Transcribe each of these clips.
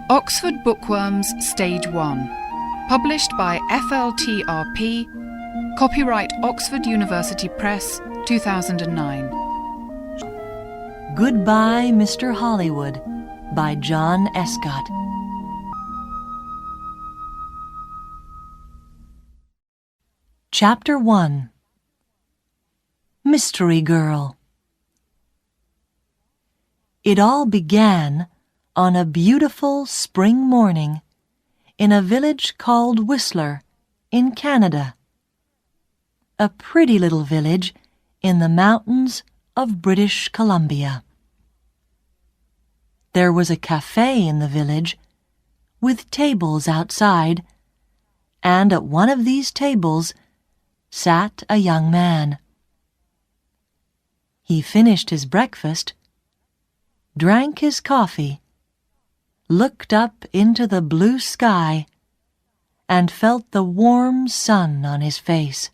Oxford Bookworms Stage 1. Published by FLTRP. Copyright Oxford University Press, 2009. Goodbye, Mr. Hollywood by John Escott. Chapter 1. Mystery Girl. It all began on a beautiful spring morning in a village called Whistler in Canada, a pretty little village in the mountains of British Columbia. There was a cafe in the village with tables outside, and at one of these tables sat a young man. He finished his breakfast, drank his coffee, looked up into the blue sky, and felt the warm sun on his face.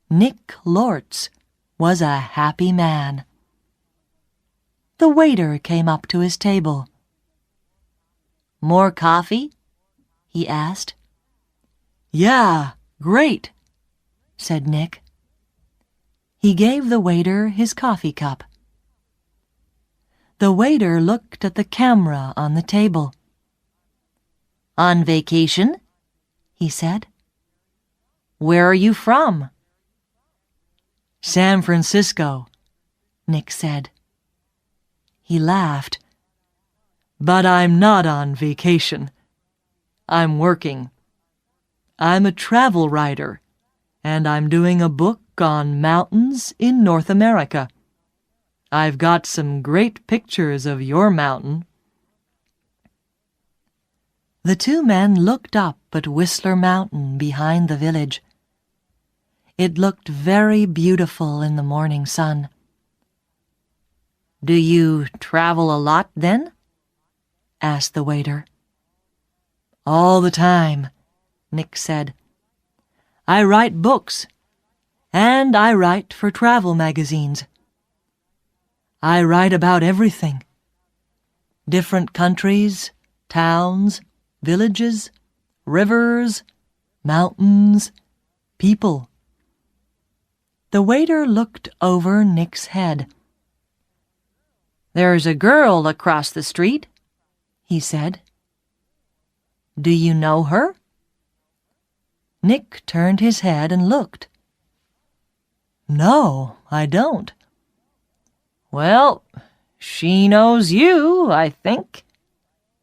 Nick Lortz was a happy man. The waiter came up to his table. "More coffee?" he asked. "Yeah, great," said Nick. He gave the waiter his coffee cup. The waiter looked at the camera on the table. "On vacation?" he said. "Where are you from?" "San Francisco," Nick said. He laughed. "But I'm not on vacation. I'm working. I'm a travel writer, and I'm doing a book on mountains in North America. I've got some great pictures of your mountain." The two men looked up at Whistler Mountain behind the village. It looked very beautiful in the morning sun. "Do you travel a lot then?" asked the waiter. "All the time," Nick said. "I write books, and I write for travel magazines. I write about everything. Different countries, towns, villages, rivers, mountains, people." The waiter looked over Nick's head. "There's a girl across the street," he said. "Do you know her?" Nick turned his head and looked. "No, I don't." "Well, she knows you, I think,"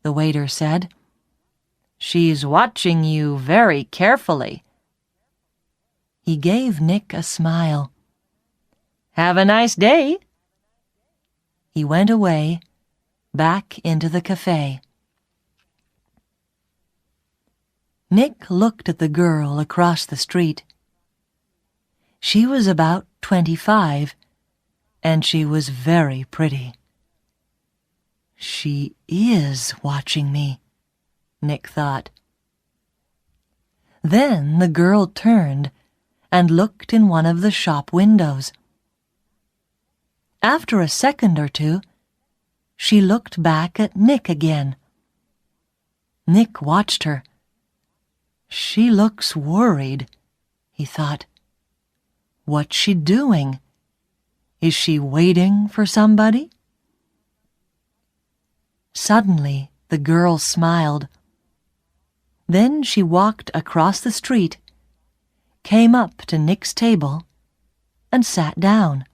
the waiter said. "She's watching you very carefully." He gave Nick a smile. "Have a nice day." He went away, back into the cafe. Nick looked at the girl across the street. She was about 25, and she was very pretty. "She is watching me," Nick thought. Then the girl turned and looked in one of the shop windows. After a second or two, she looked back at Nick again. Nick watched her. "She looks worried," he thought. "What's she doing? Is she waiting for somebody?" Suddenly, the girl smiled. Then she walked across the street, came up to Nick's table, and sat down.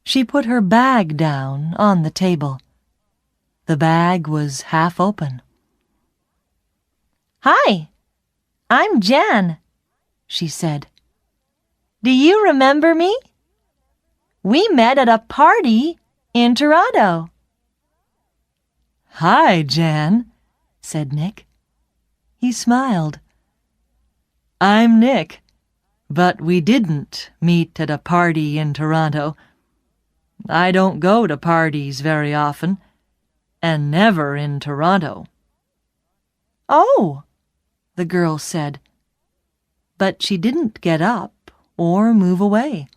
She put her bag down on the table. The bag was half open. "Hi, I'm Jan," she said. "Do you remember me? We met at a party in Toronto." "Hi, Jan," said Nick. He smiled. "I'm Nick, but we didn't meet at a party in Toronto. I don't go to parties very often, and never in Toronto." "Oh," the girl said, but she didn't get up or move away.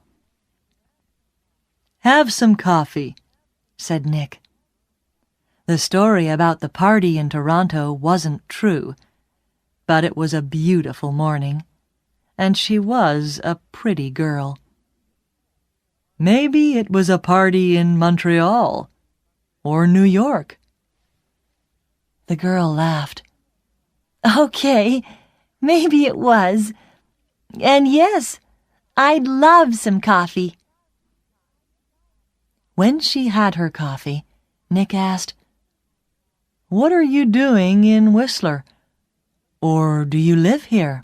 "Have some coffee," said Nick. The story about the party in Toronto wasn't true, but it was a beautiful morning, and she was a pretty girl. Maybe it was a party in Montreal or New York. The girl laughed. Okay, maybe it was. And yes, I'd love some coffee. When she had her coffee, Nick asked, "What are you doing in Whistler? Or do you live here?"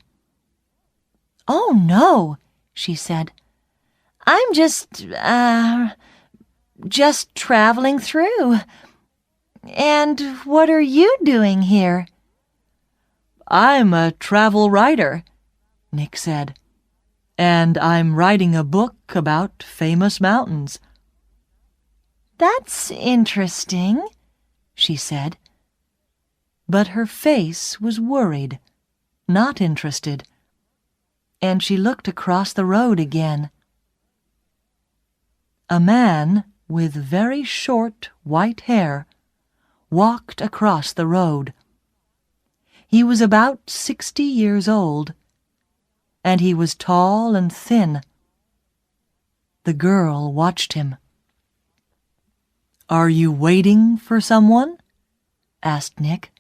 Oh, no, she said. I'm just traveling through. And what are you doing here? "I'm a travel writer," Nick said, "and I'm writing a book about famous mountains." That's interesting, she said. But her face was worried, not interested, and she looked across the road again. A man with very short white hair walked across the road. He was about 60 years old, and he was tall and thin. The girl watched him. "Are you waiting for someone?" asked Nick.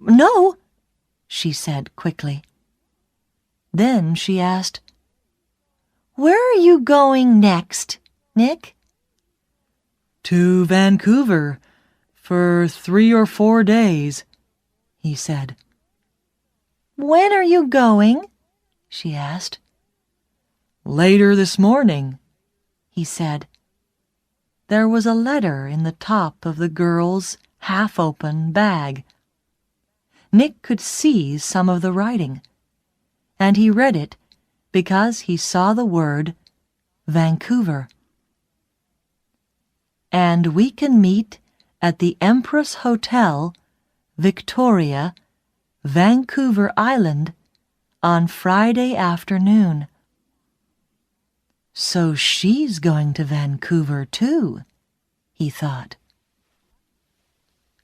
No, she said quickly. Then she asked, "Where are you going next, Nick?" "To Vancouver for 3 or 4 days," he said. "When are you going?" she asked. "Later this morning," he said. There was a letter in the top of the girl's half-open bag. Nick could see some of the writing, and he read it because he saw the word Vancouver. "And we can meet at the Empress Hotel, Victoria, Vancouver Island, on Friday afternoon." So she's going to Vancouver too, he thought.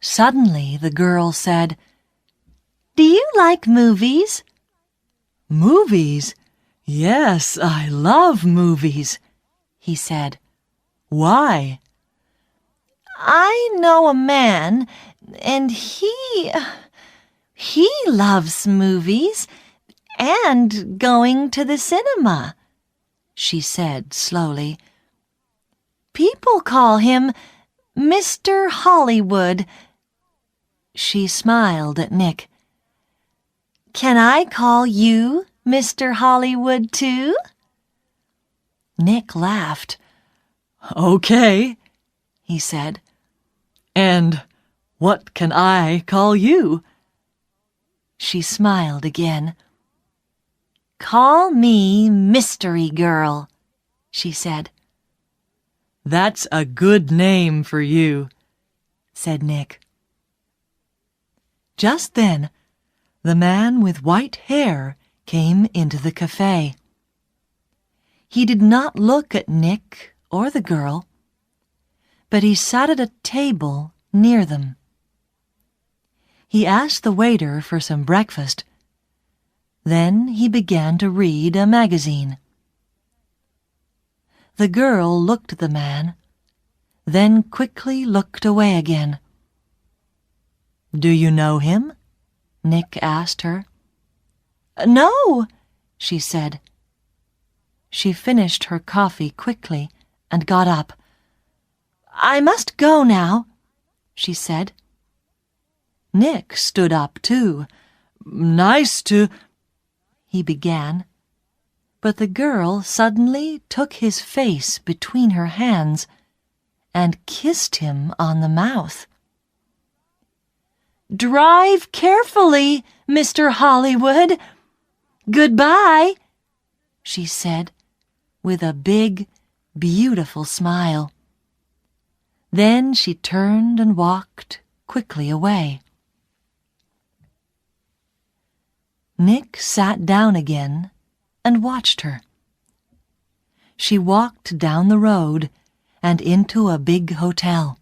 Suddenly the girl said, "Do you like movies?" "Movies? Yes, I love movies," he said. "Why?" "I know a man, and he loves movies and going to the cinema," she said slowly. "People call him Mr. Hollywood." She smiled at Nick. "Can I call you Mr. Hollywood too?" Nick laughed. "Okay," he said. "And what can I call you?" She smiled again. "Call me Mystery Girl," she said. "That's a good name for you," said Nick. Just then, the man with white hair came into the cafe. He did not look at Nick or the girl, but he sat at a table near them. He asked the waiter for some breakfast. Then he began to read a magazine. The girl looked at the man, then quickly looked away again. "Do you know him?" Nick asked her. "No," she said. She finished her coffee quickly and got up. "I must go now," she said. Nick stood up too. "Nice to—" he began, but the girl suddenly took his face between her hands and kissed him on the mouth. "Drive carefully, Mr. Hollywood. Goodbye," she said with a big, beautiful smile. Then she turned and walked quickly away. Nick sat down again and watched her. She walked down the road and into a big hotel.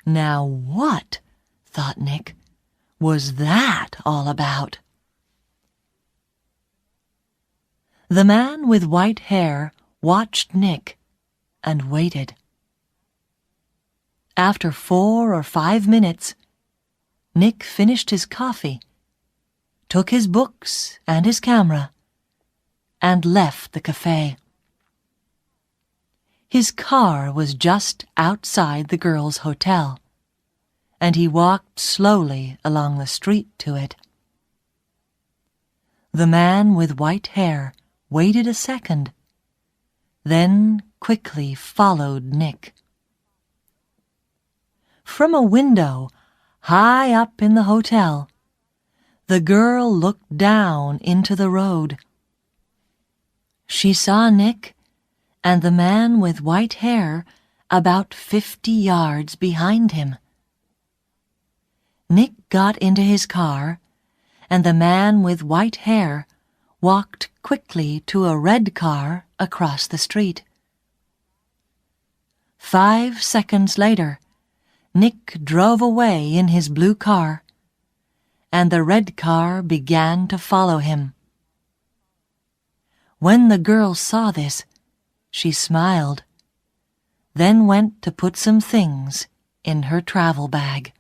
Now what, thought Nick, was that all about? The man with white hair watched Nick and waited. After 4 or 5 minutes, Nick finished his coffee, took his books and his camera, and left the cafe. His car was just outside the girls' hotel, and he walked slowly along the street to it. The man with white hair waited a second, then quickly followed Nick. From a window high up in the hotel, the girl looked down into the road. She saw Nick and the man with white hair about 50 yards behind him. Nick got into his car, and the man with white hair walked quickly to a red car across the street. 5 seconds later, Nick drove away in his blue car, and the red car began to follow him. When the girl saw this, she smiled, then went to put some things in her travel bag.